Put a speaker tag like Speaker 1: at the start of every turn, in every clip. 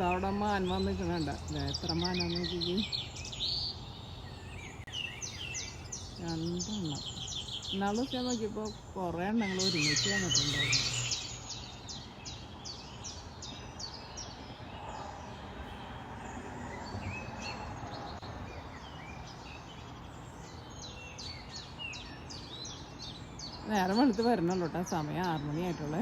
Speaker 1: അവിടെ മാൻ വന്നിക്കണണ്ട എത്ര മാനാന്ന് നോക്കി. 2 എണ്ണം. ഇന്നാളെ ദിവസം നോക്കിയപ്പോൾ കുറേ എണ്ണങ്ങൾ ഒരുമിച്ച് വന്നിട്ടുണ്ടായിരുന്നു. നേരം വെളുത്ത് വരണല്ലോ കേട്ടോ. സമയം 6 മണിയായിട്ടുള്ളേ.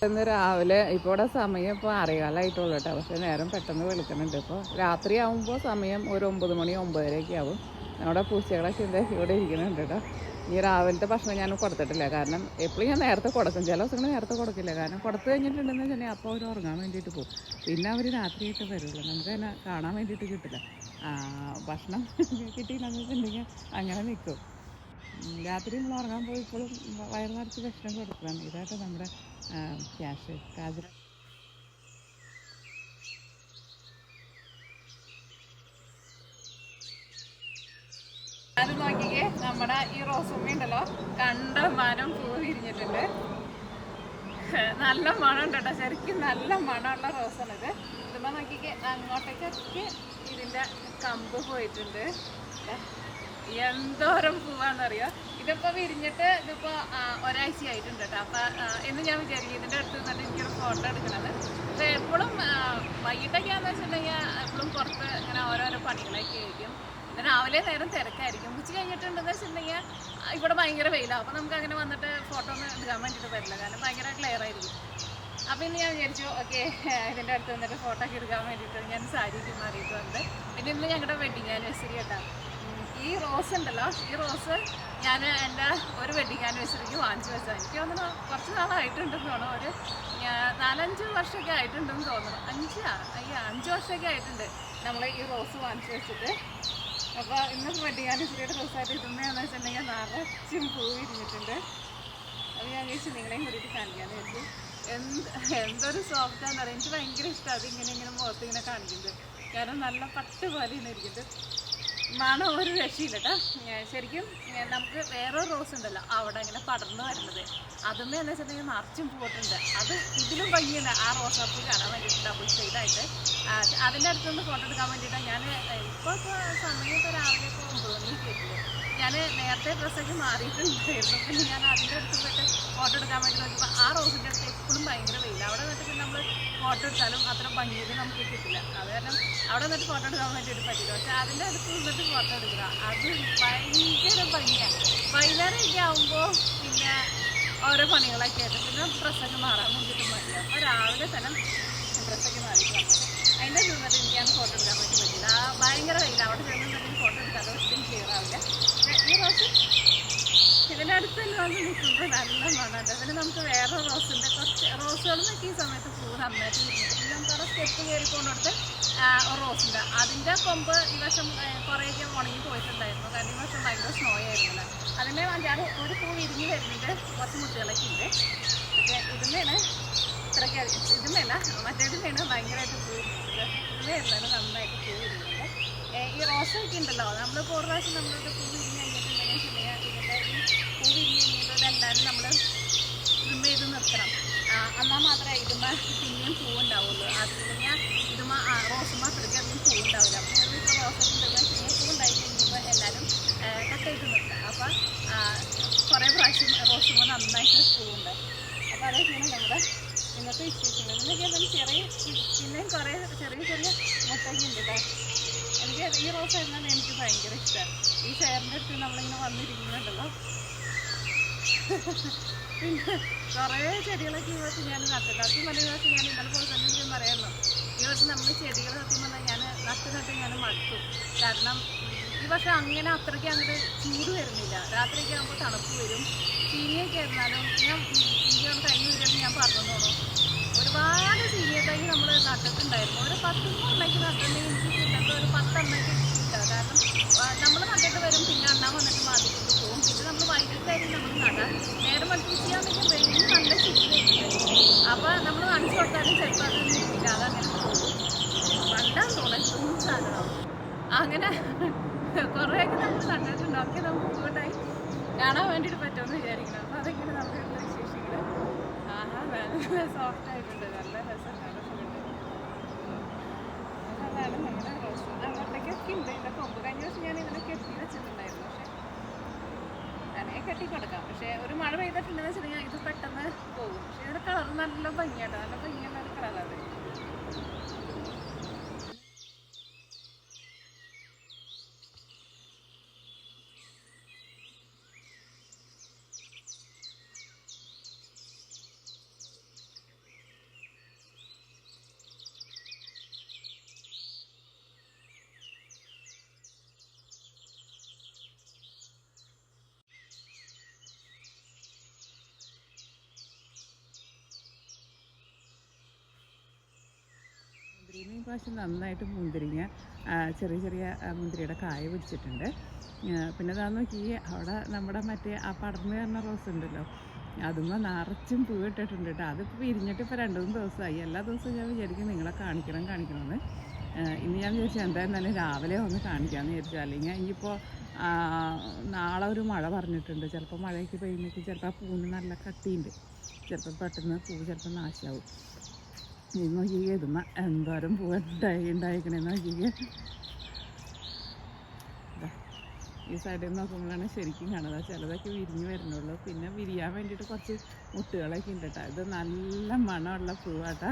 Speaker 1: ഇന്ന് രാവിലെ ഇപ്പോൾ ഇവിടെ സമയം ഇപ്പോൾ 6:15 കേട്ടോ. പക്ഷേ നേരം പെട്ടെന്ന് വെളുക്കുന്നുണ്ട്. ഇപ്പോൾ രാത്രി ആകുമ്പോൾ സമയം ഒരു 9 മണി 9:30 ആവും. നമ്മുടെ പൂച്ചകളൊക്കെ ഇവിടെ ഇരിക്കുന്നുണ്ട് കേട്ടോ. ഈ രാവിലത്തെ ഭക്ഷണം ഞാൻ കൊടുത്തിട്ടില്ല. കാരണം എപ്പോഴും ഞാൻ നേരത്തെ കൊടുക്കും. ചില ദിവസങ്ങൾ നേരത്തെ കൊടുക്കില്ല. കാരണം കൊടുത്തു കഴിഞ്ഞിട്ടുണ്ടെന്ന് വെച്ചാൽ അപ്പോൾ അവർ ഉറങ്ങാൻ വേണ്ടിയിട്ട് പോകും. പിന്നെ അവർ രാത്രിയായിട്ട് വരുള്ളൂ. നമുക്ക് തന്നെ കാണാൻ വേണ്ടിയിട്ട് കിട്ടില്ല. ഭക്ഷണം കിട്ടിയില്ലെന്ന് വെച്ചിട്ടുണ്ടെങ്കിൽ അങ്ങനെ നിൽക്കും. രാത്രി നമ്മൾ ഉറങ്ങാൻ പോയപ്പോഴും വയറ് നിറച്ച് ഭക്ഷണം കൊടുക്കണം. ഇതായിട്ട് നമ്മുടെ ക്യാഷ് കാജ്. അത് നോക്കിക്കേ, നമ്മുടെ ഈ റോസുമ്മ ഉണ്ടല്ലോ, കണ്ടമാനം പൂ വിരിഞ്ഞിട്ടുണ്ട്. നല്ല മണം ഉണ്ട് കേട്ടോ. ശരിക്കും നല്ല മണമുള്ള റോസാണിത്. ഇതുമ്പോൾ നോക്കിക്കേ, അങ്ങോട്ടേക്കൊക്കെ ഇതിൻ്റെ കമ്പ് പോയിട്ടുണ്ട്. എന്തോരം പൂവാണെന്നറിയാം. ഇതിപ്പോൾ വിരിഞ്ഞിട്ട് ഇതിപ്പോൾ ഒരാഴ്ച ആയിട്ടുണ്ട് കേട്ടോ. അപ്പം എന്ന് ഞാൻ വിചാരിക്കും ഇതിൻ്റെ അടുത്ത് നിന്നിട്ട് എനിക്കൊരു ഫോട്ടോ എടുക്കണത്. അപ്പോൾ എപ്പോഴും വൈകിട്ടൊക്കെയാണെന്ന് വെച്ചിട്ടുണ്ടെങ്കിൽ എപ്പോഴും പുറത്ത് ഇങ്ങനെ ഓരോരോ പണികളൊക്കെ ആയിരിക്കും. രാവിലെ നേരം തിരക്കായിരിക്കും. ഉച്ച കഴിഞ്ഞിട്ടുണ്ടെന്ന് വെച്ചിട്ടുണ്ടെങ്കിൽ ഇവിടെ ഭയങ്കര വെയിലാണ്. അപ്പോൾ നമുക്ക് അങ്ങനെ വന്നിട്ട് ഫോട്ടോ ഒന്നും എടുക്കാൻ വേണ്ടിയിട്ട് പറ്റില്ല. കാരണം ഭയങ്കര ക്ലിയർ ആയിരിക്കും. അപ്പോൾ ഇന്ന് ഞാൻ വിചാരിച്ചു ഓക്കെ ഇതിൻ്റെ അടുത്ത് വന്നിട്ട് ഫോട്ടോ ഒക്കെ എടുക്കാൻ വേണ്ടിയിട്ട് ഞാൻ സാരിക്ക് മാറിയിട്ട് വന്നത്. പിന്നെ ഇന്ന് ഞങ്ങളുടെ വെഡിങ് ആനിവേഴ്സറി കേട്ടോ. ഈ റോസ് ഉണ്ടല്ലോ, ഈ റോസ് ഞാൻ എൻ്റെ ഒരു വെഡിങ് ആനിവേഴ്സറിക്ക് വാങ്ങിച്ചു വെച്ചത്. എനിക്ക് തോന്നുന്നു കുറച്ച് നാളായിട്ടുണ്ടെന്ന് തോന്നുന്നു. ഒരു 4-5 വർഷമൊക്കെ ആയിട്ടുണ്ടെന്ന് തോന്നുന്നു. 5 വർഷമൊക്കെ ആയിട്ടുണ്ട് നമ്മൾ ഈ റോസ് വാങ്ങിച്ചു വെച്ചിട്ട്. അപ്പോൾ ഇന്ന് വെഡിങ് ആനിവേഴ്സറിയുടെ ദിവസമായിട്ട് ഇതുമ്മയാണെന്ന് വെച്ചിട്ടുണ്ടെങ്കിൽ നിറച്ചും പൂ വിരിഞ്ഞിട്ടുണ്ട്. അപ്പോൾ ഞാൻ വിചാരിച്ചു നിങ്ങളെയും കൂടിയിട്ട് കാണിക്കാമെന്ന് വിചാരിച്ചു. എന്തൊരു സോഫ്റ്റാന്ന് പറയാം. എനിക്ക് ഭയങ്കര ഇഷ്ടമാണ് അത് ഇങ്ങനെ മുഖത്ത് ഇങ്ങനെ കാണിക്കുന്നത്. കാരണം നല്ല പട്ട് പോലെയാണ് ഇരിക്കുന്നത്. മണം ഒരു രക്ഷയില്ല കേട്ടോ. ശരിക്കും നമുക്ക് വേറെ റോസ് ഉണ്ടല്ലോ അവിടെ ഇങ്ങനെ പടർന്നു വരുന്നത്. അതുമ്മേ എന്ന് വെച്ചിട്ടുണ്ടെങ്കിൽ നിറച്ചും പൂട്ടുണ്ട്. അത് ഇതിലും ഭംഗിയുണ്ട്. ആ റോസാപ്പൂ കാണാൻ വേണ്ടിയിട്ട് ഡബിൾ ഷെയ്ഡായിട്ട്. അതിൻ്റെ അടുത്തുനിന്ന് ഫോട്ടോ എടുക്കാൻ വേണ്ടിയിട്ടാണ് ഞാൻ ഇപ്പോൾ സമയമൊക്കെ രാവിലെ ഇപ്പോൾ 9 മണിക്ക് എത്തിയത്. ഞാൻ നേരത്തെ ഡ്രസ്സൊക്കെ മാറിയിട്ടുണ്ടായിരുന്നു. പിന്നെ ഞാൻ അതിൻ്റെ അടുത്ത് പോയിട്ട് ഫോട്ടോ എടുക്കാൻ വേണ്ടി നോക്കിയപ്പോൾ ആ റോസിൻ്റെ അടുത്ത് എപ്പോഴും ഭയങ്കര വെയില്ല. അവിടെ നിന്നിട്ട് പിന്നെ നമ്മൾ ഫോട്ടോ എടുത്താലും അത്ര ഭംഗിയിൽ നമുക്ക് കിട്ടില്ല. അത് കാരണം അവിടെ നിന്നിട്ട് ഫോട്ടോ എടുക്കാൻ വേണ്ടിയിട്ട് പറ്റില്ല. പക്ഷെ അതിൻ്റെ അടുത്ത് നിന്നിട്ട് ഫോട്ടോ എടുക്കുക അത് ഭയങ്കര ഭംഗിയാണ്. വൈകുന്നേരമൊക്കെ ആകുമ്പോൾ പിന്നെ ഓരോ പണികളൊക്കെ ആയിട്ട് പിന്നെ ഡ്രസ്സൊക്കെ മാറാൻ വേണ്ടിയിട്ട് മതി. അപ്പോൾ രാവിലെ തന്നെ ഡ്രസ്സൊക്കെ മാറിയിട്ട് വന്നത്. അതിൻ്റെ നിന്നിട്ട് എനിക്കാണ് ഫോട്ടോ എടുക്കാൻ വേണ്ടി പറ്റില്ല. ഭയങ്കര വെയില. അവിടെ ചെന്നിട്ടുണ്ടെങ്കിൽ ഫോട്ടോ എടുക്കാതെ ഒരിക്കലും ക്ലിയർ ആവില്ല. ഈ റോസ് ഇതിൻ്റെ അടുത്ത് തന്നെ വന്ന് നിൽക്കുമ്പോൾ നല്ല മണമുണ്ട്. പിന്നെ നമുക്ക് വേറെ റോസിൻ്റെ കുറച്ച് റോസുകളെന്നൊക്കെ ഈ സമയത്ത് പൂ നന്നായിട്ട് വിരിഞ്ഞിട്ട് പിന്നെ നമുക്ക് അവിടെ സ്റ്റെപ്പ് കയറി കൊണ്ടിട്ട് റോസുണ്ട്. അതിൻ്റെ കൊമ്പ് ഈ വർഷം കുറേയൊക്കെ ഉണങ്ങി പോയിട്ടുണ്ടായിരുന്നു. കാരണം ഈ വർഷം ഭയങ്കര സ്നോ ആയിരുന്നില്ല. അതിൻ്റെ 5-6 പൂ വിരിഞ്ഞ് വരുന്നുണ്ട്. കുറച്ച് മുട്ടുകളൊക്കെ ഉണ്ട്. പക്ഷേ ഇതിന്മേണ് ഇത്രയ്ക്ക് ഇതിന്മേല മറ്റേതിന്മേണ് ഭയങ്കരമായിട്ട് പൂ വിരിഞ്ഞിട്ടുണ്ട്. ഇതിന്മേലാണ് നന്നായിട്ട് പൂ വിരിഞ്ഞിട്ടുണ്ട്. ഈ റോസൊക്കെ ഉണ്ടല്ലോ, നമ്മളിപ്പോൾ ഒരു പ്രാവശ്യം നമ്മളിത് പൂ വിരിഞ്ഞ് കഴിഞ്ഞിട്ടുണ്ടെങ്കിൽ ഇതിൻ്റെ ഈ പൂ വിരിഞ്ഞ് കഴിഞ്ഞിട്ട് എല്ലാവരും നമ്മൾ ഇതുമ്മ ഇത് നിർത്തണം. എന്നാൽ മാത്രമേ ഇതുമ്മ പിന്നെയും പൂ ഉണ്ടാവുള്ളൂ. അതില്ലെങ്കിൽ ഇതുമ്മ റോസുമ്മ അത്രയ്ക്ക് അധികം പൂ ഉണ്ടാവില്ല. അപ്പോൾ ഇപ്പോൾ റോസൊക്കെ ഉണ്ടെങ്കിൽ പിന്നെ പൂ ഉണ്ടായി കഴിഞ്ഞപ്പോൾ എല്ലാവരും കട്ടായിട്ട് നിർത്താം. അപ്പോൾ കുറേ പ്രാവശ്യം റോസുമ്മ നന്നായിട്ട് പൂവുണ്ട്. അപ്പോൾ അതൊക്കെയാണ് നമ്മുടെ ഇന്നത്തെ വിശേഷങ്ങൾ. ഇന്നൊക്കെ പിന്നെയും കുറേ ചെറിയ മുട്ടൊക്കെ ഉണ്ട് കേട്ടോ. എനിക്ക് ഈ റോസ് ആയിരുന്നാണ് എനിക്ക് ഭയങ്കര ഇഷ്ടമാണ്. ഈ ചെയറിൻ്റെ അടുത്ത് നമ്മളിങ്ങനെ വന്നിരിക്കുന്നുണ്ടല്ലോ. പിന്നെ കുറേ ചെടികളൊക്കെ ഈ വർഷം ഞാൻ നട്ടിട്ട് സത്യം പറഞ്ഞ ഈ വർഷം ഞാൻ ഇന്നലെ പോലെ തന്നെ എനിക്ക് പറയാമല്ലോ. ഈ വർഷം നമ്മൾ ചെടികൾ സത്യം പറഞ്ഞാൽ ഞാൻ നട്ട് ഞാൻ മടുത്തു. കാരണം ഈ വർഷം അങ്ങനെ അത്രയ്ക്ക് അങ്ങോട്ട് ചൂട് വരുന്നില്ല. രാത്രിയൊക്കെ ആകുമ്പോൾ തണുപ്പ് വരും. ചീനിയൊക്കെ ആയിരുന്നാലും എനിക്ക് കഴിഞ്ഞ വീട്ടിൽ ഞാൻ പറഞ്ഞോളൂ ഒരുപാട് സീനിയർ തൈ നമ്മൾ നട്ടിട്ടുണ്ടായിരുന്നു. ഒരു 10 എണ്ണയ്ക്ക് നട്ടിട്ടുണ്ടെങ്കിൽ എനിക്ക് കിട്ടുന്നത് ഒരു 10 എണ്ണയ്ക്ക് കിട്ടുക. കാരണം നമ്മൾ നട്ടിട്ട് വരും, പിന്നെ അണ്ണാൻ വന്നിട്ട് മാറ്റിക്കൊണ്ട് പോകും. പിന്നെ നമ്മൾ വൈകിട്ടായിരിക്കും നമ്മൾ നടാം. നേരെ മത്സരിച്ചാണെങ്കിൽ വെയിൽ നല്ല ചൂട് വരുന്നുണ്ട്. അപ്പോൾ നമ്മൾ നനച്ചു കൊടുത്താലും ചിലപ്പോൾ അങ്ങനെ കുറേയൊക്കെ നമ്മൾ കണ്ടിട്ടുണ്ട്. ഒക്കെ നമുക്ക് പൂവുണ്ടായി കാണാൻ വേണ്ടിയിട്ട് പറ്റുമെന്ന് വിചാരിക്കണം. അപ്പോൾ അതൊക്കെയാണ് നമുക്കുള്ള വിശേഷങ്ങൾ. ആഹാ നല്ല സോഫ്റ്റ് ആയിട്ടുണ്ട്, നല്ല രസമുണ്ട്, നല്ല സുഖമുണ്ട്. അതാണ് നമ്മുടെ റോസ്. അങ്ങോട്ടേക്കൊക്കെ ഉണ്ട് ഇതിൻ്റെ കൊമ്പ്. കഴിഞ്ഞ ദിവസം ഞാൻ ഇതിനെ കെട്ടി വെച്ചിട്ടുണ്ടായിരുന്നു. പക്ഷേ അങ്ങനെ കെട്ടി കൊടുക്കാം. പക്ഷേ ഒരു മഴ പെയ്തിട്ടുണ്ടെന്ന് വെച്ചിട്ടുണ്ടെങ്കിൽ ഇത് പെട്ടെന്ന് പോകും. പക്ഷേ ഇതിൻ്റെ കളർ നല്ല ഭംഗിയാട്ടോ, നല്ല ഭംഗിയുള്ള ഒരു കളറാണ്. മുന്തിരിയും ഈ പ്രാവശ്യം നന്നായിട്ട് മുന്തിരിങ്ങ ചെറിയ ചെറിയ മുന്തിരിയുടെ കായ പിടിച്ചിട്ടുണ്ട്. പിന്നെ അതാന്ന് നോക്കി അവിടെ നമ്മുടെ മറ്റേ ആ പടർന്ന് പറഞ്ഞ റോസ് ഉണ്ടല്ലോ, അതുമ്പോൾ നിറച്ചും പൂവിട്ടിട്ടുണ്ട് കേട്ടോ. അതിപ്പോൾ വിരിഞ്ഞിട്ട് ഇപ്പോൾ 2-3 ദിവസമായി. എല്ലാ ദിവസവും ഞാൻ വിചാരിക്കും നിങ്ങളെ കാണിക്കണമെന്ന്. ഇന്ന് ഞാൻ വിചാരിച്ചു എന്തായിരുന്നാലും രാവിലെ ഒന്ന് കാണിക്കാമെന്ന് വിചാരിച്ചു. അല്ലെങ്കിൽ ഇനിയിപ്പോൾ നാളെ ഒരു മഴ പറഞ്ഞിട്ടുണ്ട്. ചിലപ്പോൾ മഴയ്ക്ക് പെയ്യുമ്പോഴേക്കും ചിലപ്പോൾ ആ പൂവിന് നല്ല കട്ടിയുണ്ട്, ചിലപ്പോൾ പെട്ടെന്ന് പൂവ് ചിലപ്പോൾ നാശമാവും. നീ നോക്കിക്കുക ഇതുമ്മ എന്തോരം ഉണ്ടായിക്കണേന്ന് നോക്കിക്കുക. ഈ സൈഡിൽ നോക്കുമ്പോഴാണ് ശരിക്കും കാണുന്നത്. ചിലതൊക്കെ വിരിഞ്ഞ് വരുന്നുള്ളൂ. പിന്നെ വിരിയാൻ വേണ്ടിയിട്ട് കുറച്ച് മുട്ടുകളൊക്കെ ഉണ്ട് കേട്ടോ. ഇത് നല്ല മണമുള്ള പൂവാട്ടാ.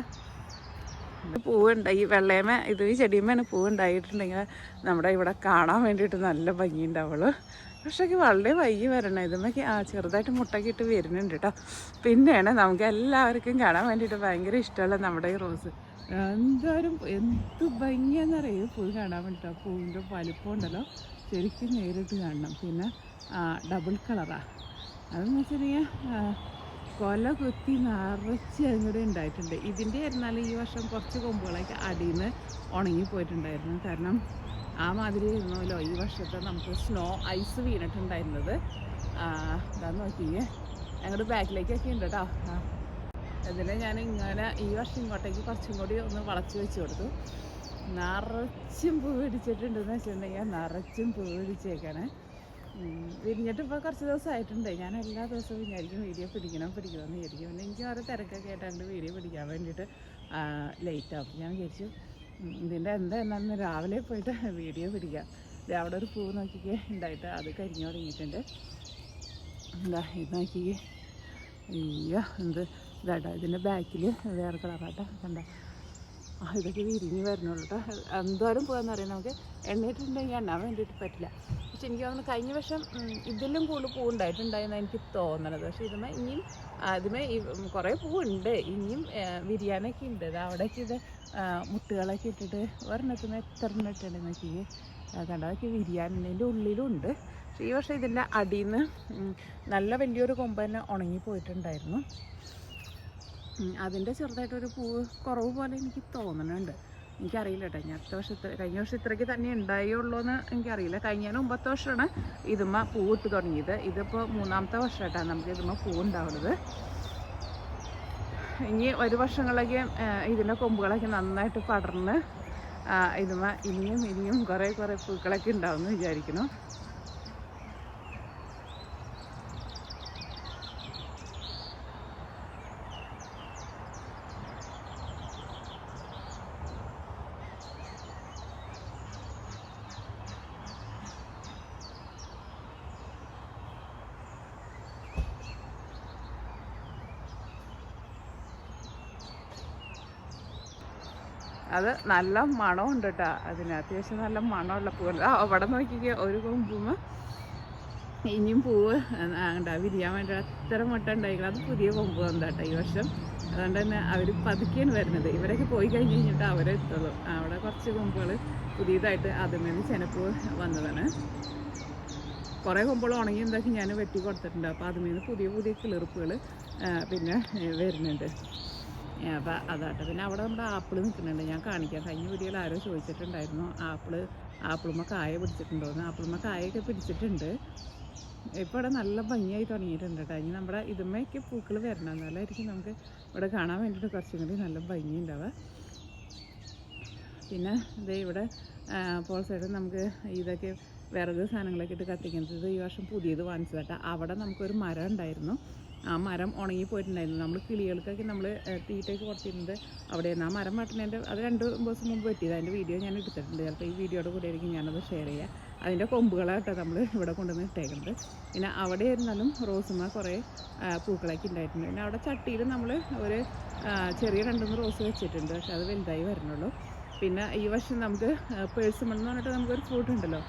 Speaker 1: പൂവുണ്ടായി വെള്ളയമേ ഇത് ഈ ചെടിയുമ്മേന് പൂവുണ്ടായിട്ടുണ്ടെങ്കിൽ നമ്മുടെ ഇവിടെ കാണാൻ വേണ്ടിയിട്ട് നല്ല ഭംഗിയുണ്ടാവുള്ളൂ. പക്ഷേ വളരെ വൈകി വരണം. ഇതുമ്മക്ക് ചെറുതായിട്ട് മുട്ടൊക്കെ ഇട്ട് വരുന്നുണ്ട് കേട്ടോ. പിന്നെയാണ് നമുക്ക് എല്ലാവർക്കും കാണാൻ വേണ്ടിയിട്ട് ഭയങ്കര ഇഷ്ടമുള്ള നമ്മുടെ ഈ റോസ്. എന്തോരം എന്ത് ഭംഗിയാണെന്നറിയാം പൂവ് കാണാൻ വേണ്ടിയിട്ട്. ആ പൂവിൻ്റെ വലിപ്പം ഉണ്ടല്ലോ ശരിക്കും നേരിട്ട് കാണണം. പിന്നെ ഡബിൾ കളറാണ്. അതെന്ന് വെച്ചിട്ടുണ്ടെങ്കിൽ കൊല കുത്തി നിറച്ച് അങ്ങോട്ട് ഉണ്ടായിട്ടുണ്ട്. ഇതിൻ്റെ ആയിരുന്നാലും ഈ വർഷം കുറച്ച് കൊമ്പുകളൊക്കെ അടിയിൽ നിന്ന് ഉണങ്ങിപ്പോയിട്ടുണ്ടായിരുന്നു. കാരണം ആ മാതിരി ഇരുന്നല്ലോ ഈ വർഷത്തെ നമുക്ക് ഐസ് വീണിട്ടുണ്ടായിരുന്നത്. ഇതാന്ന് നോക്കിയേ ഞങ്ങളുടെ ബാക്കിലേക്കൊക്കെ ഉണ്ട് കേട്ടോ. അതിൽ ഞാൻ ഇങ്ങനെ ഈ വർഷം ഇങ്ങോട്ടേക്ക് കുറച്ചും കൂടി ഒന്ന് വളച്ച് വെച്ച് കൊടുത്തു. നിറച്ചും പൂ പിടിച്ചിട്ടുണ്ടെന്ന് വെച്ചിട്ടുണ്ടെങ്കിൽ നിറച്ചും പൂ പിടിച്ചേക്കാണ്. വിരിഞ്ഞിട്ട് ഇപ്പോൾ കുറച്ച് ദിവസമായിട്ടുണ്ട്. ഞാൻ എല്ലാ ദിവസവും വിചാരിക്കും വീഡിയോ പിടിക്കണമെന്ന് വിചാരിക്കും. പിന്നെ എനിക്ക് ഓരോ തിരക്കൊക്കെ ആയിട്ടുണ്ട് വീഡിയോ പിടിക്കാൻ വേണ്ടിയിട്ട് ലേറ്റാവും. ഞാൻ വിചാരിച്ചു ഇതിൻ്റെ എന്താണെന്ന് രാവിലെ പോയിട്ട് വീഡിയോ പിടിക്കാം. അവിടെ ഒരു പൂ നോക്കിക്കേ ഉണ്ടായിട്ട് അത് കരിഞ്ഞു തുടങ്ങിയിട്ടുണ്ട്. എന്താ ഇത് നോക്കിക്കേ, അയ്യോ എന്ത് ഇതാട്ടോ. ഇതിൻ്റെ ബാക്കിൽ വേറെ കളറാട്ടോ കണ്ട. ഇതൊക്കെ വിരിഞ്ഞ് വരണുള്ളൂ കേട്ടോ. എന്തോരം പോകാമെന്ന് അറിയാം. നമുക്ക് എണ്ണയിട്ടുണ്ടെങ്കിൽ എണ്ണാൻ വേണ്ടിയിട്ട് പറ്റില്ല. പക്ഷെ എനിക്ക് തോന്നുന്നു കഴിഞ്ഞ വർഷം ഇതിലും കൂടുതൽ പൂ ഉണ്ടായിട്ടുണ്ടായെന്നാണ് എനിക്ക് തോന്നണത്. പക്ഷേ ഇതിമേ കുറേ പൂവുണ്ട്, ഇനിയും വിരിയാനൊക്കെ ഉണ്ട്. അവിടേക്ക് ഇത് മുട്ടുകളൊക്കെ ഇട്ടിട്ട് ഒരെണ്ണത്തിന് എത്ര എണ്ണം ഇട്ടുണ്ട് നോക്കി കണ്ട. അതൊക്കെ വിരിയാനുണ്ട്, ഇതിൻ്റെ ഉള്ളിലും ഉണ്ട്. പക്ഷേ ഈ വർഷം ഇതിൻ്റെ അടിയിൽ നിന്ന് നല്ല വലിയൊരു കൊമ്പ് തന്നെ ഉണങ്ങിപ്പോയിട്ടുണ്ടായിരുന്നു. അതിൻ്റെ ചെറുതായിട്ടൊരു പൂവ് കുറവ് പോലെ എനിക്ക് തോന്നുന്നുണ്ട്. എനിക്കറിയില്ല കേട്ടോ. ഞാൻ കഴിഞ്ഞ വർഷം ഇത്രയ്ക്ക് തന്നെ ഉണ്ടായുള്ളൂ എന്ന് എനിക്കറിയില്ല. കഴിഞ്ഞതിന് മുമ്പത്തെ വർഷമാണ് ഇതുമ്മ പൂവിട്ട് തുടങ്ങിയത്. ഇതിപ്പോൾ 3ാമത്തെ വർഷമായിട്ടാണ് നമുക്ക് ഇതുമ്മ പൂവുണ്ടാവുന്നത്. ഇനി ഒരു വർഷങ്ങളിലേക്ക് ഇതിൻ്റെ കൊമ്പുകളൊക്കെ നന്നായിട്ട് പടർന്ന് ഇതുമ്മ ഇനിയും കുറേ പൂക്കളൊക്കെ ഉണ്ടാവുമെന്ന് വിചാരിക്കുന്നു. അത് നല്ല മണമുണ്ട് കേട്ടോ. അതിന് അത്യാവശ്യം നല്ല മണമുള്ള പൂവുണ്ട്. അവിടെ നോക്കിക്കുക ഒരു കൊമ്പുമ്മ ഇനിയും പൂവ് വിരിയാൻ വേണ്ടി അത്ര മുട്ട ഉണ്ടായിരിക്കണം. അത് പുതിയ കൊമ്പ് വന്നേട്ടോ ഈ വർഷം. അതുകൊണ്ട് തന്നെ അവർ പതുക്കെയാണ് വരുന്നത്. ഇവരൊക്കെ പോയി കഴിഞ്ഞിട്ട് അവരെ എത്തുള്ളൂ. അവിടെ കുറച്ച് കൊമ്പുകൾ പുതിയതായിട്ട് അതിൽ ചെനപ്പ് വന്നതാണ്. കുറേ കൊമ്പുകൾ ഉണങ്ങി എന്താക്കി ഞാൻ വെട്ടി കൊടുത്തിട്ടുണ്ട്. അപ്പോൾ അതിൽ നിന്ന് പുതിയ കിളിർപ്പുകൾ പിന്നെ വരുന്നുണ്ട്. അപ്പോൾ അതാട്ടെ. പിന്നെ അവിടെ നമ്മുടെ ആപ്പിൾ നിൽക്കുന്നുണ്ട്, ഞാൻ കാണിക്കാം. കഴിഞ്ഞ വീഡിയോയിൽ ആരോ ചോദിച്ചിട്ടുണ്ടായിരുന്നു ആപ്പിളുമ്മ കായ പിടിച്ചിട്ടുണ്ടോയെന്ന്. ആപ്പിളുമ്മ കായൊക്കെ പിടിച്ചിട്ടുണ്ട്. ഇപ്പോൾ ഇവിടെ നല്ല ഭംഗിയായി തുടങ്ങിയിട്ടുണ്ട് കേട്ടോ. ഇനി നമ്മുടെ ഇതുമ്മയൊക്കെ പൂക്കൾ വരണം, എന്നാലായിരിക്കും നമുക്ക് ഇവിടെ കാണാൻ വേണ്ടിയിട്ട് കുറച്ചും കൂടി നല്ല ഭംഗി ഉണ്ടാവുക. പിന്നെ ഇവിടെ പോൾ സൈഡ് നമുക്ക് ഇതൊക്കെ വിറക് സാധനങ്ങളൊക്കെ ഇട്ട് കത്തിക്കുന്നത് ഈ വർഷം പുതിയത് വാങ്ങിച്ചതാട്ടോ. അവിടെ നമുക്കൊരു മരം ഉണ്ടായിരുന്നു. ആ മരം ഉണങ്ങിപ്പോയിട്ടുണ്ടായിരുന്നു. നമ്മൾ കിളികൾക്കൊക്കെ നമ്മൾ തീറ്റയൊക്കെ കൊടുത്തിരുന്നത് അവിടെയാണ്. ആ മരം വെട്ടുന്നതിൻ്റെ അത് 2 ദിവസം മുമ്പ് പറ്റിയത്. അതിൻ്റെ വീഡിയോ ഞാൻ എടുത്തിട്ടുണ്ട്. ചിലപ്പോൾ ഈ വീഡിയോയുടെ കൂടെ ആയിരിക്കും ഞാനത് ഷെയർ ചെയ്യുക. അതിൻ്റെ കൊമ്പുകളാട്ടോ നമ്മൾ ഇവിടെ കൊണ്ടുവന്ന് ഇട്ടേക്കുന്നത്. പിന്നെ അവിടെ ആയിരുന്നാലും റോസുമ്മ കുറേ പൂക്കളൊക്കെ ഉണ്ടായിട്ടുണ്ട്. പിന്നെ അവിടെ ചട്ടിയിൽ നമ്മൾ ഒരു ചെറിയ 2-3 റോസ് വെച്ചിട്ടുണ്ട്. പക്ഷെ അത് വലുതായി വരണുള്ളൂ. പിന്നെ ഈ വർഷം നമുക്ക് പേഴ്സിമൺ എന്ന് പറഞ്ഞിട്ട് നമുക്കൊരു ഫ്രൂട്ട് ഉണ്ടല്ലോ,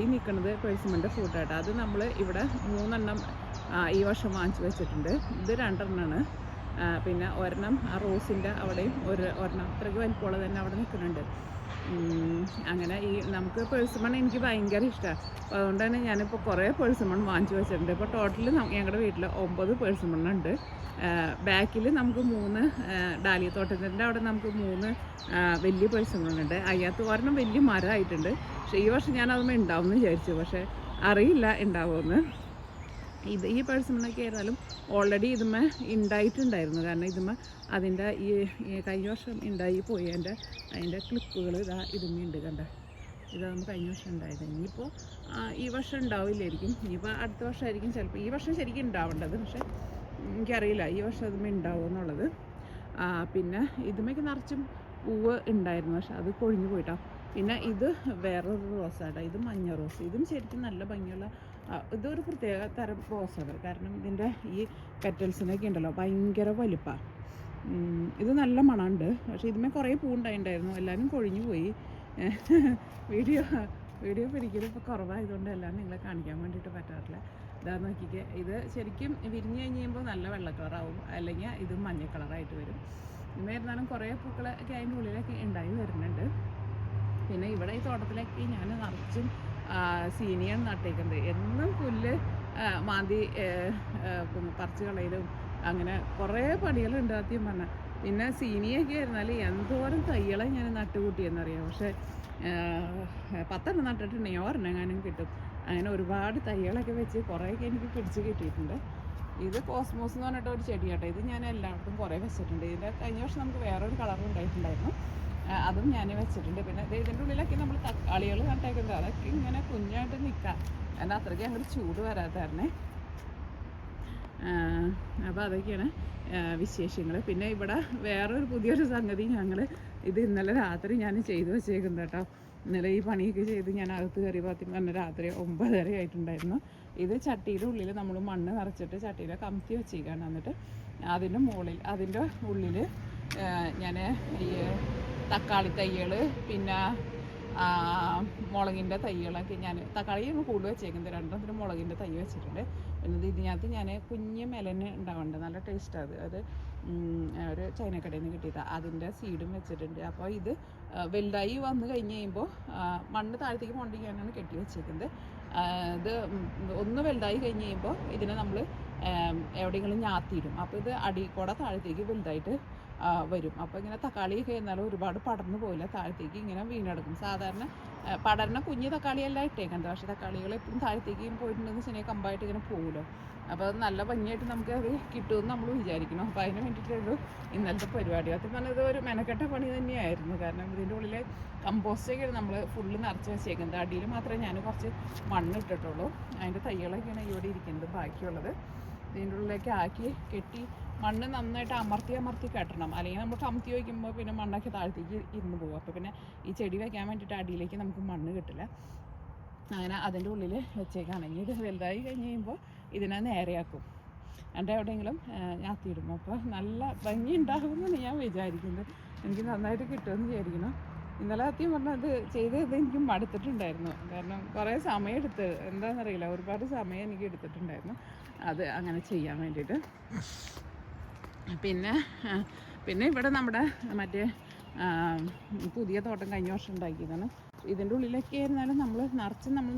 Speaker 1: ഈ നിൽക്കുന്നത് പേഴ്സിമണിൻ്റെ ഫ്രൂട്ടാട്ടോ. അത് നമ്മൾ ഇവിടെ 3 എണ്ണം ഈ വർഷം വാങ്ങിച്ചു വെച്ചിട്ടുണ്ട്. ഇത് 2 എണ്ണമാണ്. പിന്നെ ഒരെണ്ണം ആ റോസിൻ്റെ അവിടെയും ഒരെണ്ണം അത്രയ്ക്ക് വലിപ്പമുള്ള തന്നെ അവിടെ നിൽക്കുന്നുണ്ട്. അങ്ങനെ ഈ നമുക്ക് പേഴ്സിമൺ എനിക്ക് ഭയങ്കര ഇഷ്ടമാണ്. അപ്പോൾ അതുകൊണ്ടാണ് ഞാനിപ്പോൾ കുറേ പേഴ്സിമൺ വാങ്ങിച്ചു വെച്ചിട്ടുണ്ട്. ഇപ്പോൾ ടോട്ടൽ ഞങ്ങളുടെ വീട്ടിൽ 9 പേഴ്സിമണ്ണുണ്ട്. ബാക്കിൽ നമുക്ക് 3 ഡാലിയ തോട്ടത്തിൻ്റെ അവിടെ നമുക്ക് 3 വലിയ പേഴ്സിമണ്ണുണ്ട്. അതിനകത്ത് ഒരെണ്ണം വലിയ മരമായിട്ടുണ്ട്. പക്ഷേ ഈ വർഷം ഞാനതൊന്നും ഉണ്ടാവുമെന്ന് വിചാരിച്ചു. പക്ഷേ അറിയില്ല ഉണ്ടാവുമെന്ന്. ഈ പേഴ്സിമണ്ണൊക്കെ ആയിരുന്നാലും ഓൾറെഡി ഇതുമ്മ ഉണ്ടായിട്ടുണ്ടായിരുന്നു. കാരണം ഇതുമ്മ അതിൻ്റെ ഈ കഴിഞ്ഞ വർഷം ഉണ്ടായി പോയി അതിൻ്റെ ക്ലിപ്പുകൾ ഇതുമ്മയുണ്ട്. കണ്ട, ഇതാകുമ്പോൾ കഴിഞ്ഞ വർഷം ഉണ്ടായത്. ഇനിയിപ്പോൾ ഈ വർഷം ഉണ്ടാവില്ലായിരിക്കും. ഇനിയിപ്പോൾ അടുത്ത വർഷമായിരിക്കും ചിലപ്പോൾ. ഈ വർഷം ശരിക്കും ഉണ്ടാവേണ്ടത്. പക്ഷേ എനിക്കറിയില്ല ഈ വർഷം ഇതുമ്മ ഉണ്ടാവുമോ എന്നുള്ളത്. പിന്നെ ഇതുമ്മയ്ക്ക് നിറച്ചും പൂവ് ഉണ്ടായിരുന്നു. പക്ഷെ അത് കൊഴിഞ്ഞു പോയിട്ടോ. പിന്നെ ഇത് വേറൊരു റോസാട്ടോ. ഇത് മഞ്ഞ റോസ്. ഇതും ശരിക്കും നല്ല ഭംഗിയുള്ള ഇതൊരു പ്രത്യേക തരം റോസാണ്. കാരണം ഇതിൻ്റെ ഈ പെറ്റൽസിനൊക്കെ ഉണ്ടല്ലോ ഭയങ്കര വലുപ്പമാണ്. ഇത് നല്ല മണമുണ്ട്. പക്ഷേ ഇതിന്മേൽ കുറേ പൂവുണ്ടായിട്ടുണ്ടായിരുന്നു. എല്ലാവരും കൊഴിഞ്ഞു പോയി. വീഡിയോ പിടിക്കലും ഇപ്പോൾ കുറവായതുകൊണ്ട് എല്ലാം നിങ്ങളെ കാണിക്കാൻ വേണ്ടിയിട്ട് പറ്റാറില്ല. ഇതാ നോക്കിക്കേ, ഇത് ശരിക്കും വിരിഞ്ഞ് കഴിഞ്ഞ് കഴിയുമ്പോൾ നല്ല വെള്ള കളറാവും, അല്ലെങ്കിൽ ഇത് മഞ്ഞ കളറായിട്ട് വരും. ഇന്നായിരുന്നാലും കുറേ പൂക്കളൊക്കെ അതിൻ്റെ ഉള്ളിലൊക്കെ ഉണ്ടായി വരുന്നുണ്ട്. പിന്നെ ഇവിടെ ഈ തോട്ടത്തിലൊക്കെ ഞാൻ നിറച്ചും സീനിയാണ് നട്ടേക്കുന്നത്. എന്നും പുല്ല് മാന്തി പറിച്ച് കളയലും അങ്ങനെ കുറേ പണികളുണ്ട് ആദ്യം പറഞ്ഞാൽ. പിന്നെ സീനിയൊക്കെ ആയിരുന്നാൽ എന്തോരം തൈകളെ ഞാൻ നട്ടുകൂട്ടിയെന്നറിയാം. പക്ഷേ 10 എണ്ണം നട്ടിട്ടുണ്ടെങ്കിൽ 1 എങ്ങാനും കിട്ടും. അങ്ങനെ ഒരുപാട് തൈകളൊക്കെ വെച്ച് കുറേയൊക്കെ എനിക്ക് പിടിച്ച് കിട്ടിയിട്ടുണ്ട്. ഇത് കോസ്മോസ് എന്ന് പറഞ്ഞിട്ട് ഒരു ചെടിയാട്ടോ. ഇത് ഞാൻ എല്ലായിടത്തും കുറേ വെച്ചിട്ടുണ്ട്. ഇതിൻ്റെ കഴിഞ്ഞ വർഷം നമുക്ക് വേറൊരു കളറും ഉണ്ടായിട്ടുണ്ടായിരുന്നു. അതും ഞാൻ വെച്ചിട്ടുണ്ട്. പിന്നെ ഇതിൻ്റെ ഉള്ളിലൊക്കെ നമ്മൾ തക്കാളികൾ നട്ടേക്കുന്നത് അതൊക്കെ ഇങ്ങനെ കുഞ്ഞായിട്ട് നിൽക്കാം. എന്നാൽ അത്രയ്ക്ക് അങ്ങോട്ട് ചൂട് വരാത്തായിരുന്നേ. അപ്പോൾ അതൊക്കെയാണ് വിശേഷങ്ങൾ. പിന്നെ ഇവിടെ വേറൊരു പുതിയൊരു സംഗതി ഇത് ഇന്നലെ രാത്രി ഞാൻ ചെയ്തു വെച്ചേക്കുന്നത് കേട്ടോ. ഇന്നലെ ഈ പണിയൊക്കെ ചെയ്ത് ഞാൻ അകത്ത് കയറി പറഞ്ഞ രാത്രി 9:30 ആയിട്ടുണ്ടായിരുന്നു. ഇത് ചട്ടിയുടെ ഉള്ളിൽ നമ്മൾ മണ്ണ് നിറച്ചിട്ട് ചട്ടിയിൽ കമത്തി വെച്ചേക്കാണ്. എന്നിട്ട് അതിൻ്റെ മുകളിൽ അതിൻ്റെ ഉള്ളിൽ ഞാൻ ഈ തക്കാളി തൈകൾ പിന്നെ മുളകിൻ്റെ തൈകളൊക്കെ ഞാൻ തക്കാളിയാണ് കൂടുതൽ വെച്ചേക്കുന്നത്. 2 മുളകിൻ്റെ തൈ വെച്ചിട്ടുണ്ട്. പിന്നെ ഇതിനകത്ത് ഞാൻ കുഞ്ഞ് മെലന് ഉണ്ടാവുന്നുണ്ട്. നല്ല ടേസ്റ്റാണ് അത് ഒരു ചൈനക്കടയിൽ നിന്ന് കിട്ടിയതാണ്. അതിൻ്റെ സീഡും വെച്ചിട്ടുണ്ട്. അപ്പോൾ ഇത് വലുതായി വന്നു കഴിഞ്ഞ് കഴിയുമ്പോൾ മണ്ണ് താഴത്തേക്ക് കൊണ്ടിരിക്കാനാണ് കെട്ടി വെച്ചേക്കുന്നത്. ഇത് ഒന്ന് വലുതായി കഴിഞ്ഞ് കഴിയുമ്പോൾ ഇതിനെ നമ്മൾ എവിടെയെങ്കിലും ഞാത്തിയിടും. അപ്പോൾ ഇത് അടിക്കൂടെ താഴത്തേക്ക് വലുതായിട്ട് വരും. അപ്പോൾ ഇങ്ങനെ തക്കാളിയൊക്കെ എന്നാലും ഒരുപാട് പടർന്നു പോയില്ല, താഴത്തേക്ക് ഇങ്ങനെ വീണെടുക്കും. സാധാരണ പടർന്ന കുഞ്ഞ് തക്കാളിയല്ല ഇട്ടേക്കുന്നത്. പക്ഷേ തക്കാളികൾ എപ്പോഴും താഴത്തേക്ക് പോയിട്ടുണ്ടെന്ന് വെച്ചാൽ കമ്പായിട്ട് ഇങ്ങനെ പോകുമല്ലോ. അപ്പോൾ അത് നല്ല ഭംഗിയായിട്ട് നമുക്ക് അത് കിട്ടുമെന്ന് നമ്മൾ വിചാരിക്കണം. അപ്പോൾ അതിന് വേണ്ടിയിട്ടുള്ളൂ ഇന്നലത്തെ പരിപാടി. അത് പറഞ്ഞത് ഒരു മെനക്കെട്ട പണി തന്നെയായിരുന്നു. കാരണം ഇതിൻ്റെ ഉള്ളിൽ കമ്പോസ്റ്റൊക്കെയാണ് നമ്മൾ ഫുള്ള് നിറച്ച് വെച്ചേക്കുന്നത്. അടിയിൽ മാത്രമേ ഞാൻ കുറച്ച് മണ്ണ് ഇട്ടിട്ടുള്ളൂ. അതിൻ്റെ തൈകളൊക്കെയാണ് ഇവിടെ ഇരിക്കുന്നത്. ബാക്കിയുള്ളത് ഇതിൻ്റെ ഉള്ളിലേക്ക് ആക്കി കെട്ടി മണ്ണ് നന്നായിട്ട് അമർത്തി കെട്ടണം. അല്ലെങ്കിൽ നമ്മൾ കമത്തി വയ്ക്കുമ്പോൾ പിന്നെ മണ്ണൊക്കെ താഴത്തേക്ക് ഇരുന്ന് പോകും. അപ്പോൾ പിന്നെ ഈ ചെടി വയ്ക്കാൻ വേണ്ടിയിട്ട് അടിയിലേക്ക് നമുക്ക് മണ്ണ് കിട്ടില്ല. അങ്ങനെ അതിൻ്റെ ഉള്ളിൽ വെച്ചേക്കാണെങ്കിൽ ഇത് വലുതായി കഴിഞ്ഞ് കഴിയുമ്പോൾ ഇതിനെ നേരെയാക്കും. എൻ്റെ എവിടെയെങ്കിലും ഞാത്തിയിടും. അപ്പോൾ നല്ല ഭംഗി ഉണ്ടാകുമെന്നാണ് ഞാൻ വിചാരിക്കുന്നത്. എനിക്ക് നന്നായിട്ട് കിട്ടുമെന്ന് വിചാരിക്കണം. ഇന്നലെ സത്യം പറഞ്ഞാൽ അത് ചെയ്ത് എനിക്ക് മടുത്തിട്ടുണ്ടായിരുന്നു. കാരണം കുറേ സമയം എടുത്ത് എന്താണെന്നറിയില്ല, ഒരുപാട് സമയം എനിക്ക് എടുത്തിട്ടുണ്ടായിരുന്നു അത് അങ്ങനെ ചെയ്യാൻ വേണ്ടിയിട്ട്. പിന്നെ ഇവിടെ നമ്മുടെ മറ്റേ പുതിയ തോട്ടം കഴിഞ്ഞ വർഷം ഉണ്ടാക്കിയതാണ്. ഇതിൻ്റെ ഉള്ളിലൊക്കെ ആയിരുന്നാലും നമ്മൾ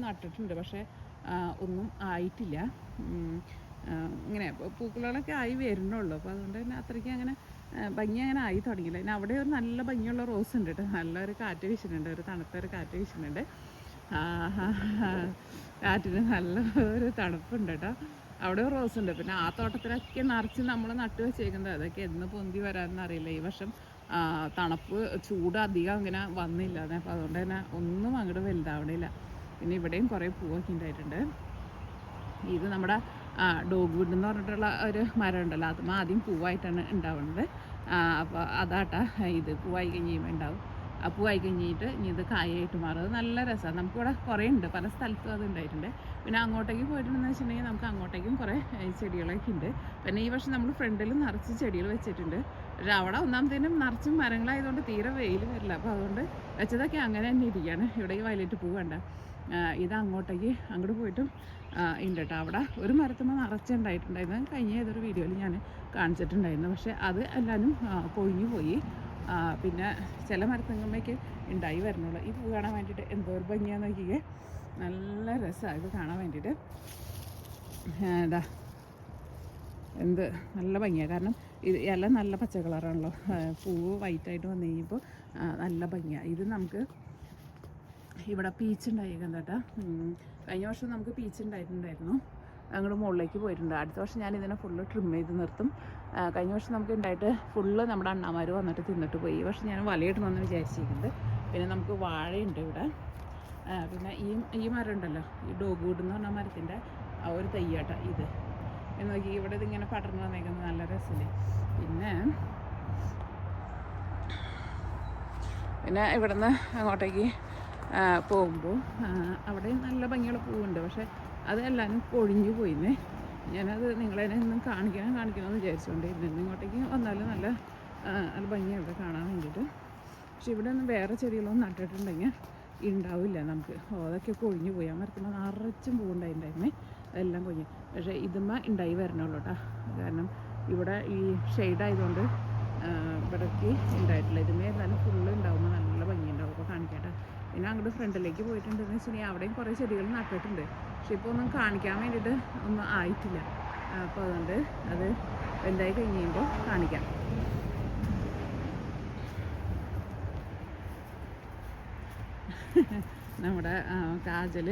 Speaker 1: നട്ടിട്ടുണ്ട്. പക്ഷേ ഒന്നും ആയിട്ടില്ല. ഇങ്ങനെ പൂക്കളൊക്കെ ആയി വരുന്നുള്ളൂ. അപ്പോൾ അതുകൊണ്ട് തന്നെ അത്രയ്ക്ക് അങ്ങനെ ഭംഗി അങ്ങനെ ആയി തുടങ്ങിയില്ല. പിന്നെ അവിടെ ഒരു നല്ല ഭംഗിയുള്ള റോസ് ഉണ്ട് കേട്ടോ. നല്ലൊരു കാറ്റ് വീശുന്നുണ്ട്, ഒരു തണുത്തൊരു കാറ്റ് വീശുന്നുണ്ട്. കാറ്റിന് നല്ല ഒരു തണുപ്പുണ്ട് കേട്ടോ. അവിടെ റോസ് ഉണ്ട്. പിന്നെ ആ തോട്ടത്തിലൊക്കെ നിറച്ച് നമ്മൾ നട്ടു വെച്ചേക്കുന്നത് അതൊക്കെ എന്ന് പൊന്തി വരാമെന്ന് അറിയില്ല. ഈ വർഷം തണുപ്പ് ചൂട് അധികം അങ്ങനെ വന്നില്ല. അപ്പോൾ അതുകൊണ്ട് തന്നെ ഒന്നും അങ്ങോട്ട് വലുതാവണില്ല. പിന്നെ ഇവിടെയും കുറേ പൂവൊക്കെ ഉണ്ടായിട്ടുണ്ട്. ഇത് നമ്മുടെ ഡോഗ് വുഡ് എന്ന് പറഞ്ഞിട്ടുള്ള ഒരു മരം ഉണ്ടല്ലോ, അതും ആദ്യം പൂവായിട്ടാണ് ഉണ്ടാവുന്നത്. അപ്പോൾ അതാട്ടാ ഇത് പൂവായി കഴിയുമ്പോൾ ഉണ്ടാവും. ആ പൂവായി കഴിഞ്ഞിട്ട് ഇനി ഇത് കായായിട്ട് മാറും. അത് നല്ല രസമാണ്. നമുക്കിവിടെ കുറേ ഉണ്ട്, പല സ്ഥലത്തും അത് ഉണ്ടായിട്ടുണ്ട്. പിന്നെ അങ്ങോട്ടേക്ക് പോയിട്ടുണ്ടെന്ന് വെച്ചിട്ടുണ്ടെങ്കിൽ നമുക്ക് അങ്ങോട്ടേക്കും കുറേ ചെടികളൊക്കെ ഉണ്ട്. പിന്നെ ഈ വർഷം നമ്മൾ ഫ്രണ്ടിൽ നിറച്ച് ചെടികൾ വെച്ചിട്ടുണ്ട്. പക്ഷേ അവിടെ ഒന്നാമത്തേനും നിറച്ചും മരങ്ങളായതുകൊണ്ട് തീരെ വെയിൽ വരില്ല. അപ്പോൾ അതുകൊണ്ട് വെച്ചതൊക്കെ അങ്ങനെ തന്നെ ഇരിക്കുകയാണ്. ഇവിടെ ഈ വയലറ്റ് പൂ വേണ്ട, ഇത് അങ്ങോട്ട് പോയിട്ടും ഉണ്ട് കേട്ടോ. അവിടെ ഒരു മരത്തുമ്പോൾ നിറച്ചുണ്ടായിട്ടുണ്ടായിരുന്നു. കഴിഞ്ഞ ഏതൊരു വീഡിയോയിൽ ഞാൻ കാണിച്ചിട്ടുണ്ടായിരുന്നു. പക്ഷേ അത് എല്ലാവരും കൊഴിഞ്ഞു പോയി. പിന്നെ ചില മരത്തുമ്മയ്ക്ക് ഉണ്ടായി വരണുള്ളൂ. ഈ പൂ കാണാൻ വേണ്ടിയിട്ട് എന്തോ ഒരു ഭംഗിയാന്ന് നോക്കിയേ, നല്ല രസമാണ് ഇത് കാണാൻ വേണ്ടിയിട്ട്. എന്താ എന്ത് നല്ല ഭംഗിയാണ്. കാരണം ഇത് ഇല നല്ല പച്ച കളറാണല്ലോ, പൂവ് വൈറ്റായിട്ട് വന്നു കഴിയുമ്പോൾ നല്ല ഭംഗിയാണ്. ഇത് നമുക്ക് ഇവിടെ പീച്ച് ഉണ്ടായിരിക്കുന്നത് കേട്ടോ. കഴിഞ്ഞ വർഷം നമുക്ക് പീച്ച് ഉണ്ടായിട്ടുണ്ടായിരുന്നു, അങ്ങോട്ട് മുകളിലേക്ക് പോയിട്ടുണ്ട്. അടുത്ത വർഷം ഞാൻ ഇതിനെ ഫുള്ള് ട്രിം ചെയ്ത് നിർത്തും. കഴിഞ്ഞ വർഷം നമുക്ക് ഉണ്ടായിട്ട് ഫുള്ള് നമ്മുടെ അണ്ണാമാർ വന്നിട്ട് തിന്നിട്ട് പോയി. ഈ വർഷം ഞാൻ വലയിടണമെന്ന് വിചാരിച്ചിരിക്കുന്നത്. പിന്നെ നമുക്ക് വാഴയുണ്ട് ഇവിടെ. പിന്നെ ഈ മരം ഉണ്ടല്ലോ, ഈ ഡോഗ് വുഡ് എന്ന് പറഞ്ഞ മരത്തിൻ്റെ ആ ഒരു തയ്യാട്ട ഇത് എന്ന് നോക്കി. ഇവിടെ ഇതിങ്ങനെ പടർന്ന് വന്നേക്കുന്നത് നല്ല രസമില്ലേ. പിന്നെ ഇവിടുന്ന് അങ്ങോട്ടേക്ക് പോകുമ്പോൾ അവിടെ നല്ല ഭംഗിയുള്ള പൂവുണ്ട്. പക്ഷേ അത് എല്ലാവരും കൊഴിഞ്ഞു പോയിന്നേ. ഞാനത് നിങ്ങളെ ഇന്നും കാണിക്കണമെന്ന് വിചാരിച്ചുകൊണ്ട് ഇന്ന് ഇങ്ങോട്ടേക്ക് വന്നാലും നല്ല ഭംഗിയാണ് ഇവിടെ കാണാൻ വേണ്ടിയിട്ട്. പക്ഷെ ഇവിടെ ഒന്നും വേറെ ചെടികളൊന്നും നട്ടിട്ടുണ്ടെങ്കിൽ ഉണ്ടാവില്ല നമുക്ക്. അതൊക്കെ കൊഴിഞ്ഞു പോയി. ആ മരത്തിൽ നിറച്ചും പൂവുണ്ടായിട്ടുണ്ടായിരുന്നേ, അതെല്ലാം കൊഴിഞ്ഞു. പക്ഷേ ഇതുമ്മ ഉണ്ടായി വരണുള്ളൂ കേട്ടോ. കാരണം ഇവിടെ ഈ ഷെയ്ഡായതുകൊണ്ട് ഇവിടേക്ക് ഉണ്ടായിട്ടില്ല. ഇതുമേ എന്നാലും ഫുള്ള് ഉണ്ടാകുമ്പോൾ നല്ല ഭംഗിയുണ്ടാവും. അപ്പോൾ കാണിക്കട്ടെ. പിന്നെ അങ്ങോട്ട് ഫ്രണ്ടിലേക്ക് പോയിട്ടുണ്ടെന്ന് വെച്ചിട്ടുണ്ടെങ്കിൽ അവിടെയും കുറേ ചെടികൾ നട്ടിട്ടുണ്ട്. പക്ഷെ ഇപ്പോൾ ഒന്നും കാണിക്കാൻ വേണ്ടിയിട്ട് ഒന്നും ആയിട്ടില്ല. അപ്പോൾ അതുകൊണ്ട് അത് എന്തായി കഴിഞ്ഞ് കഴിയുമ്പോൾ കാണിക്കാം. നമ്മുടെ കാജൽ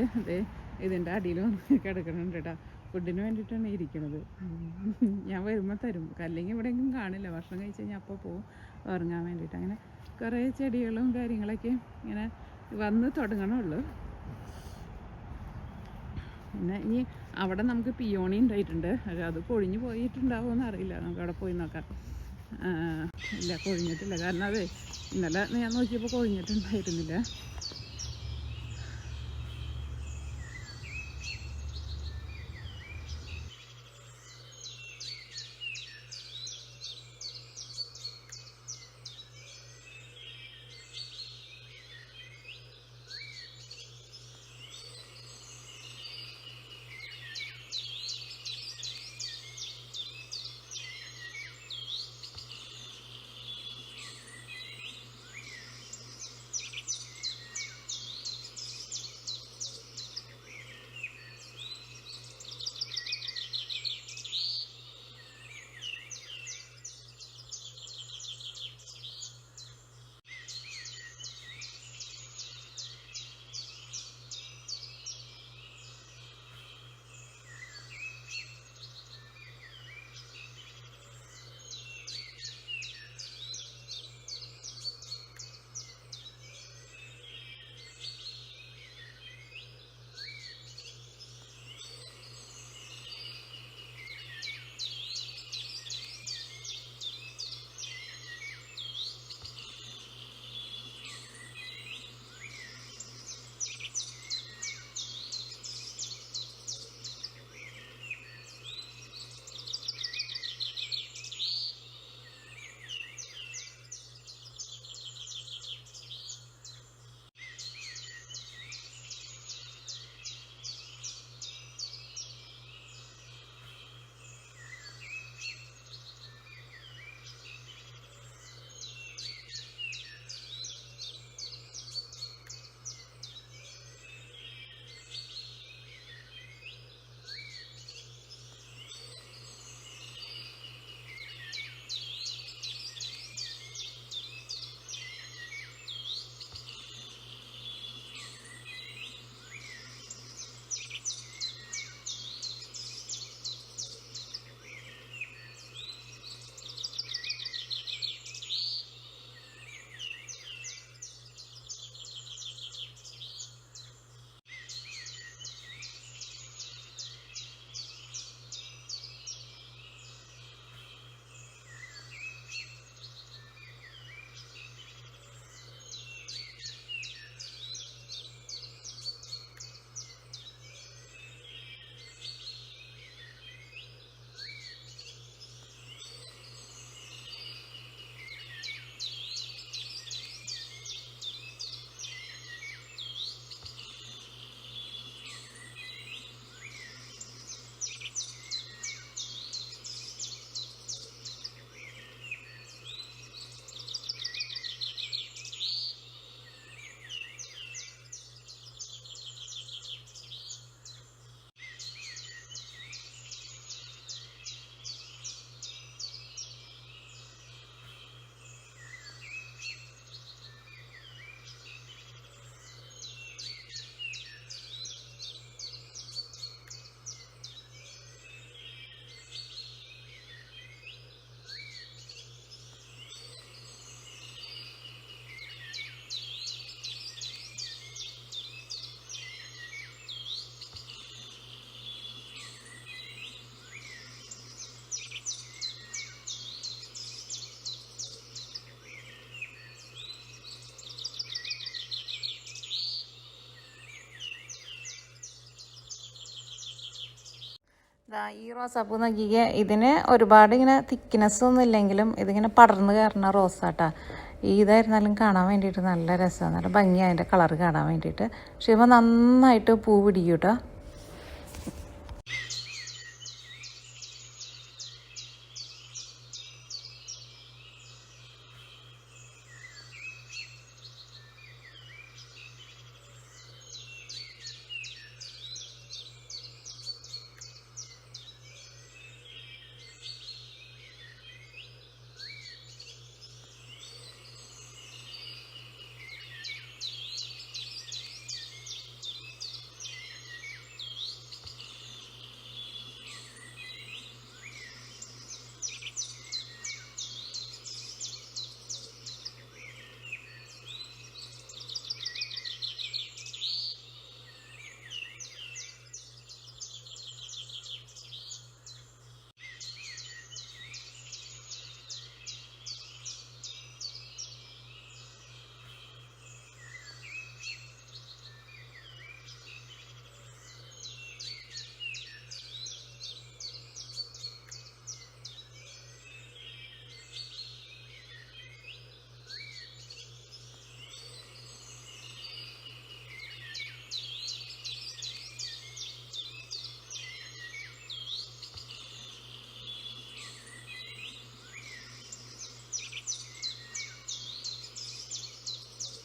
Speaker 1: ഇതിൻ്റെ അടിയിൽ വന്ന് കിടക്കുന്നുണ്ട് കേട്ടോ. ഫുഡിന് വേണ്ടിയിട്ടാണ് ഇരിക്കുന്നത്. ഞാൻ വരുമ്പോൾ തരും, അല്ലെങ്കിൽ ഇവിടെയെങ്കിലും കാണില്ല. ഭക്ഷണം കഴിച്ച് കഴിഞ്ഞാൽ അപ്പോൾ പോവും ഉറങ്ങാൻ വേണ്ടിയിട്ട്. അങ്ങനെ കുറേ ചെടികളും കാര്യങ്ങളൊക്കെ ഇങ്ങനെ വന്ന് തുടങ്ങണുള്ളൂ. പിന്നെ ഈ അവിടെ നമുക്ക് പിയോണി ഉണ്ടായിട്ടുണ്ട്. അത് കൊഴിഞ്ഞു പോയിട്ടുണ്ടാവുമെന്ന് അറിയില്ല, നമുക്ക് അവിടെ പോയി നോക്കാം. ഇല്ല, കൊഴിഞ്ഞിട്ടില്ല. കാരണം അത് ഇന്നലെ ഞാൻ നോക്കിയപ്പോൾ കൊഴിഞ്ഞിട്ടുണ്ടായിരുന്നില്ല.
Speaker 2: ഈ റോസാപ്പൂ നോക്കിക്കുക, ഇതിന് ഒരുപാട് ഇങ്ങനെ തിക്നെസ് ഒന്നും ഇല്ലെങ്കിലും ഇതിങ്ങനെ പടർന്ന് കയറുന്ന റോസാട്ടാ. ഇതായിരുന്നാലും കാണാൻ വേണ്ടിയിട്ട് നല്ല രസമാണ്, നല്ല ഭംഗിയാണ് അതിൻ്റെ കളറ് കാണാൻ വേണ്ടിയിട്ട്. പക്ഷേ ഇപ്പോൾ നന്നായിട്ട് പൂ പിടിക്കും കേട്ടോ.